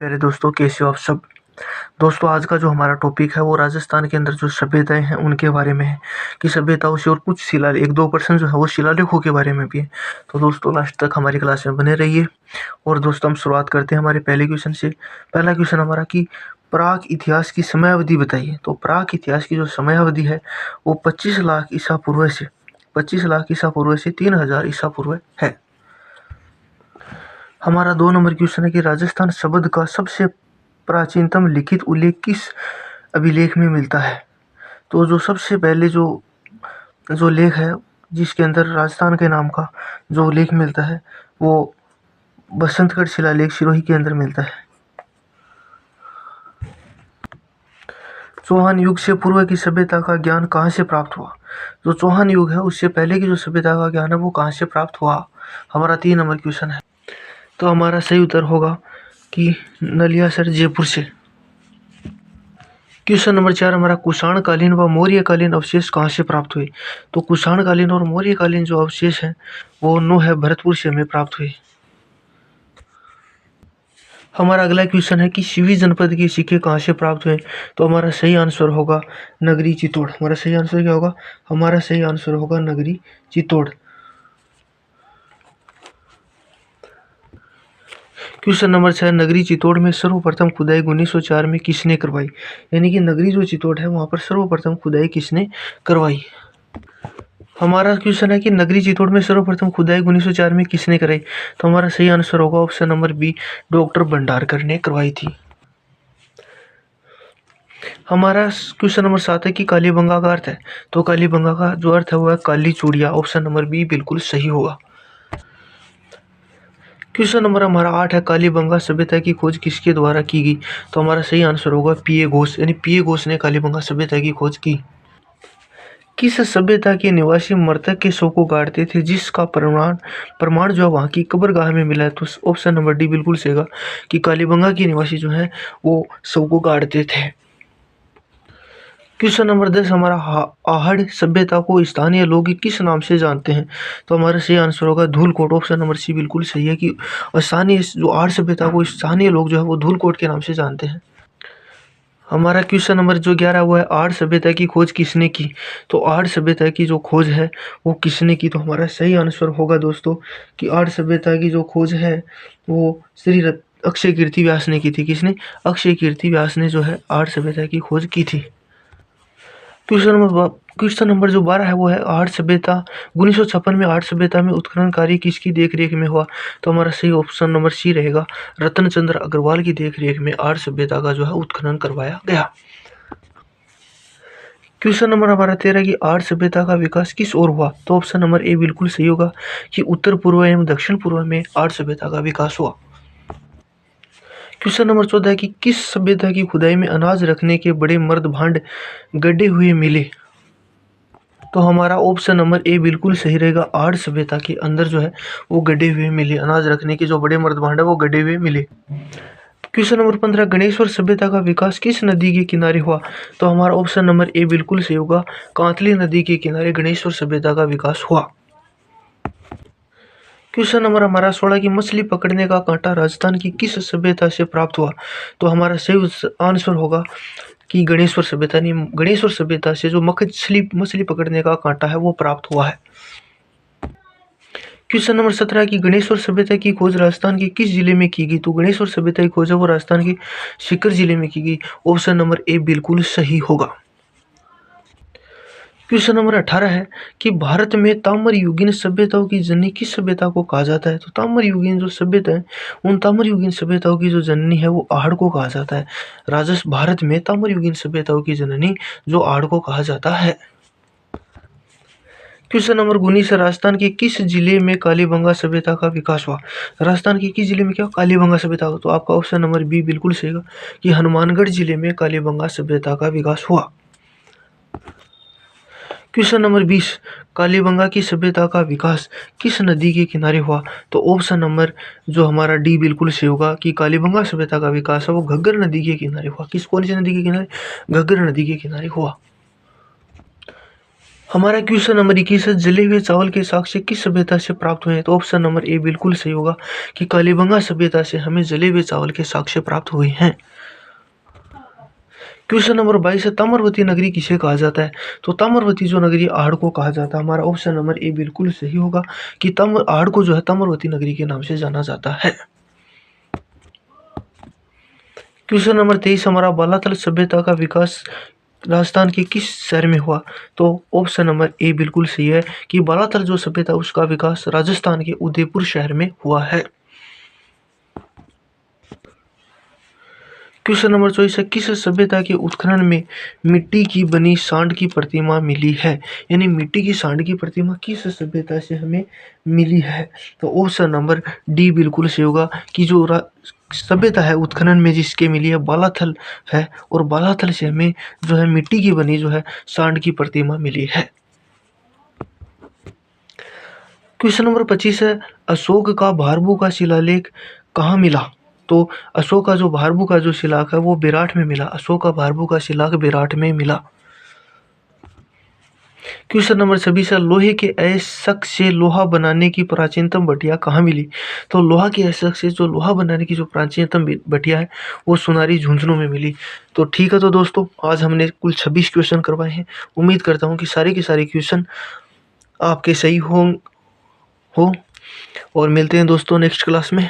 प्यारे दोस्तों, कैसे हो आप सब। दोस्तों, आज का जो हमारा टॉपिक है वो राजस्थान के अंदर जो सभ्यताएं हैं उनके बारे में है कि सभ्यताओं से और कुछ शिलालेख 2% जो है वो शिलालेखों के बारे में भी है। तो दोस्तों, लास्ट तक हमारी क्लास में बने रहिए। और दोस्तों, हम शुरुआत करते हैं हमारे पहले क्वेश्चन से। पहला क्वेश्चन हमारा कि प्राक इतिहास की समयावधि बताइए। तो प्राक इतिहास की जो समयावधि है वो 25 लाख ईसा पूर्व से 3000 ईसा पूर्व है। हमारा 2 नंबर क्वेश्चन है कि राजस्थान शब्द का सबसे प्राचीनतम लिखित उल्लेख किस अभिलेख में मिलता है। तो जो सबसे पहले जो जो लेख है जिसके अंदर राजस्थान के नाम का जो उल्लेख मिलता है वो बसंतगढ़ शिलालेख सिरोही के अंदर मिलता है। चौहान युग से पूर्व की सभ्यता का ज्ञान कहाँ से प्राप्त हुआ। जो चौहान युग है उससे पहले की जो सभ्यता का ज्ञान है वो कहाँ से प्राप्त हुआ, हमारा 3 नंबर क्वेश्चन है। तो हमारा सही उत्तर होगा कि नलियासर जयपुर से। क्वेश्चन नंबर 4 हमारा कुषाणकालीन व मौर्यकालीन अवशेष कहाँ से प्राप्त हुए। तो कुषाणकालीन और मौर्यकालीन जो अवशेष हैं वो नो है भरतपुर से हमें प्राप्त हुए। हमारा अगला क्वेश्चन है कि शिवी जनपद के सिक्के कहाँ से प्राप्त हुए। तो हमारा सही आंसर होगा नगरी चित्तौड़। हमारा सही आंसर क्या होगा, हमारा सही आंसर होगा नगरी चित्तौड़। क्वेश्चन नंबर 6 नगरी चित्तौड़ में सर्वप्रथम खुदाई 1904 में किसने करवाई। यानी कि नगरी जो चित्तौड़ है वहां पर सर्वप्रथम खुदाई किसने करवाई। हमारा क्वेश्चन है कि नगरी चित्तौड़ में सर्वप्रथम खुदाई 1904 में किसने कराई। तो हमारा सही आंसर होगा option number B, doctor Bhandarkar ने करवाई थी। हमारा क्वेश्चन नंबर 7 है कि कालीबंगा का अर्थ है। तो कालीबंगा का जो अर्थ है वो है काली चूड़िया। ऑप्शन नंबर बी बिल्कुल सही होगा। क्वेश्चन नंबर हमारा 8 है कालीबंगा सभ्यता की खोज किसके द्वारा की गई। तो हमारा सही आंसर होगा पीए घोष। यानी पीए घोष ने कालीबंगा सभ्यता की खोज की। किस सभ्यता के निवासी मृतक के शव को गाड़ते थे जिसका प्रमाण जो है वहाँ की कब्रगाह में मिला है। तो ऑप्शन नंबर डी बिल्कुल सही होगा कि कालीबंगा के निवासी जो है वो शव को गाड़ते थे। क्वेश्चन नंबर 10 हमारा आहड़ सभ्यता को स्थानीय लोग किस नाम से जानते हैं। तो हमारा सही आंसर होगा धूलकोट। ऑप्शन नंबर सी बिल्कुल सही है कि स्थानीय जो आहड़ सभ्यता को स्थानीय लोग जो है वो धूलकोट के नाम से जानते हैं। हमारा क्वेश्चन नंबर जो 11 वो है आहड़ सभ्यता की खोज किसने की। तो आहड़ सभ्यता की जो खोज है वो किसने की। तो हमारा सही आंसर होगा दोस्तों कि आहड़ सभ्यता की जो खोज है वो श्री अक्षय कीर्ति व्यास ने की थी। किसने, अक्षय कीर्ति व्यास ने जो है आहड़ सभ्यता की खोज की थी। क्वेश्चन नंबर जो 12 है वो है आहड़ सभ्यता 1956 में आहड़ सभ्यता में उत्खनन कार्य किसकी देखरेख में हुआ। तो हमारा सही ऑप्शन नंबर सी रहेगा रतन चंद्र अग्रवाल की देखरेख में आहड़ सभ्यता का जो है उत्खनन करवाया गया। क्वेश्चन नंबर हमारा 13 की आहड़ सभ्यता का विकास किस ओर हुआ। तो ऑप्शन नंबर ए बिल्कुल सही होगा कि उत्तर पूर्व एवं दक्षिण पूर्व में आहड़ सभ्यता का विकास हुआ। क्वेश्चन नंबर 14 की किस सभ्यता की खुदाई में अनाज रखने के बड़े मर्द भांड गड्ढे हुए मिले। तो हमारा ऑप्शन नंबर ए बिल्कुल सही रहेगा। आहड़ सभ्यता के अंदर जो है वो गड्ढे हुए मिले, अनाज रखने के जो बड़े मर्द भांड है वो गड्ढे हुए मिले। क्वेश्चन नंबर 15 गणेश्वर सभ्यता का विकास किस नदी के किनारे हुआ। तो हमारा ऑप्शन नंबर ए बिल्कुल सही होगा, कांतली नदी के किनारे गणेश्वर सभ्यता का विकास हुआ। क्वेश्चन नंबर हमारा 16 की मछली पकड़ने का कांटा राजस्थान की किस सभ्यता से प्राप्त हुआ। तो हमारा सही आंसर होगा कि गणेश्वर सभ्यता ने गणेश्वर सभ्यता से जो मछली पकड़ने का कांटा है वो प्राप्त हुआ है। क्वेश्चन नंबर 17 की गणेश्वर सभ्यता की खोज राजस्थान के किस जिले में की गई। तो गणेश्वर सभ्यता की खोज है वो राजस्थान के सीकर जिले में की गई। ऑप्शन नंबर ए बिल्कुल सही होगा। क्वेश्चन नंबर 18 है कि भारत में ताम्र युगीन सभ्यताओं की जननी किस सभ्यता को कहा जाता है। तो ताम्र युगीन जो सभ्यता है उन ताम्र युगीन सभ्यताओं की जो जननी है वो आहड़ को कहा जाता है। भारत में ताम्र युगीन सभ्यताओं की जननी जो आहड़ को कहा जाता है। क्वेश्चन नंबर 19 है राजस्थान के किस जिले में कालीबंगा सभ्यता का विकास हुआ। राजस्थान के किस जिले में क्या कालीबंगा सभ्यता हुआ। तो आपका ऑप्शन नंबर बी बिल्कुल सही है कि हनुमानगढ़ जिले में कालीबंगा सभ्यता का विकास हुआ। क्वेश्चन नंबर 20 कालीबंगा की सभ्यता का विकास किस नदी के किनारे हुआ। तो ऑप्शन नंबर जो हमारा डी बिल्कुल सही होगा कि कालीबंगा सभ्यता का विकास है वो घग्गर नदी के किनारे हुआ। कौन सी नदी के किनारे, घग्गर नदी के किनारे हुआ। हमारा क्वेश्चन नंबर 21 है, जले हुए चावल के साक्ष्य किस सभ्यता से प्राप्त हुए हैं? तो ऑप्शन नंबर ए बिल्कुल सही होगा कि कालीबंगा सभ्यता से हमें जले हुए चावल के साक्ष्य प्राप्त हुए हैं। क्वेश्चन नंबर 22 है, ताम्रवती नगरी किसे कहा जाता है? तो ताम्रवती जो नगरी आहड़ को कहा जाता है। हमारा ऑप्शन नंबर ए बिल्कुल सही होगा कि आहड़ को जो है ताम्रवती नगरी के नाम से जाना जाता है। क्वेश्चन नंबर 23 हमारा, बालातल सभ्यता का विकास राजस्थान के किस शहर में हुआ? तो ऑप्शन नंबर ए बिल्कुल सही है कि बालातल जो सभ्यता उसका विकास राजस्थान के उदयपुर शहर में हुआ है। क्वेश्चन नंबर 24 है, किस सभ्यता के उत्खनन में मिट्टी की बनी सांड की प्रतिमा मिली है? यानी मिट्टी की सांड की प्रतिमा किस सभ्यता से हमें मिली है? तो ऑप्शन नंबर डी बिल्कुल सही होगा कि जो सभ्यता है उत्खनन में जिसके मिली है बालाथल है, और बालाथल से हमें जो है मिट्टी की बनी जो है सांड की प्रतिमा मिली है। क्वेश्चन नंबर 25 है, अशोक का भारभू का शिलालेख कहाँ मिला? तो अशोक का जो भारभू का जो शिलालेख है वो बेराट में मिला। अशोक का भारभू का शिलालेख बेराट में मिला। क्वेश्चन नंबर 26 है, लोहे के अयस्क से लोहा बनाने की प्राचीनतम भटिया कहाँ मिली? तो लोहा के अयस्क से जो लोहा बनाने की जो प्राचीनतम भटिया है वो सोनारी झुंझुनू में मिली। तो ठीक है, तो दोस्तों आज हमने कुल 26 क्वेश्चन करवाए हैं। उम्मीद करता हूँ कि सारे के सारे क्वेश्चन आपके सही हो और मिलते हैं दोस्तों नेक्स्ट क्लास में।